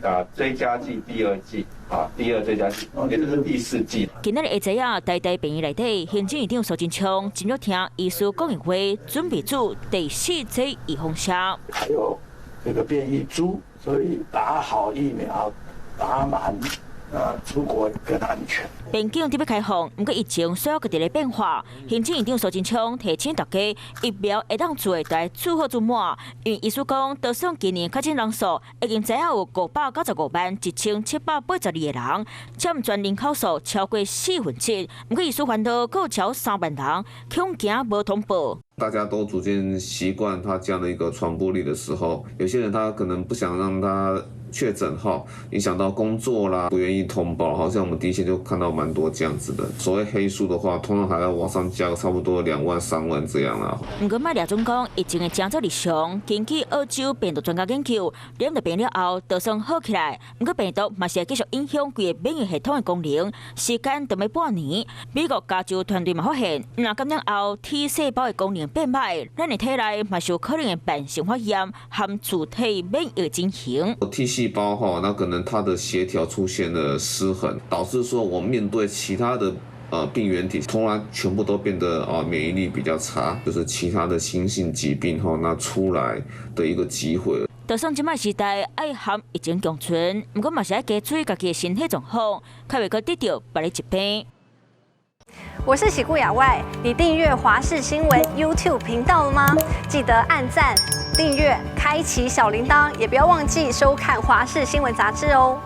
打追加剂第二剂啊，第二追加剂，也就是第4剂。今日下晝台大病院內底，行政院長蘇貞昌今日聽醫師講話，準備做第4劑預防針。還有這個變異株，所以打好疫苗，打滿。出國更安全。邊境特別開放，不過疫情需要各地的變化。行政院長蘇貞昌提醒大家，疫苗會當做在做好做滿。因為醫師講，到上今年確診人數已經只有595,1782個人，佔全人口數超過7%。不過醫師煩惱夠超3萬人，恐驚無通報。大家都逐漸習慣它這樣的一個傳播力的時候，有些人他可能不想讓他確診後影響到工作啦，不願意通報，好像我們第一線就看到蠻多這樣子的。所謂黑數的話，通常還要往上加差不多2萬3萬這樣啦。不過麥廖總講，疫情的正在日常，根據澳洲病毒專家研究，染到病了後，就算好起來，不過病毒嘛是會繼續影響佢嘅免疫系統嘅功能，時間就要半年。美國加州團隊嘛發現，若感染後 T 細胞嘅功能變壞，咱嘅體內嘛是有可能嘅慢性發炎和自體免疫進行。T 細胞哈，那可能它的協調出現了失衡，導致說我面對其他的病原體，突然全部都變得免疫力比較差，就是其他的新型疾病哈，那出來的一個機會。就算今麥時代愛和疫情共存，不過嘛是要加注意家己嘅身體狀況，較袂閣得到別個疾病。我是喜顧亞外，你訂閱華視新聞 YouTube 頻道了嗎？記得按讚、訂閱、開啟小鈴鐺，也不要忘記收看華視新聞雜誌哦。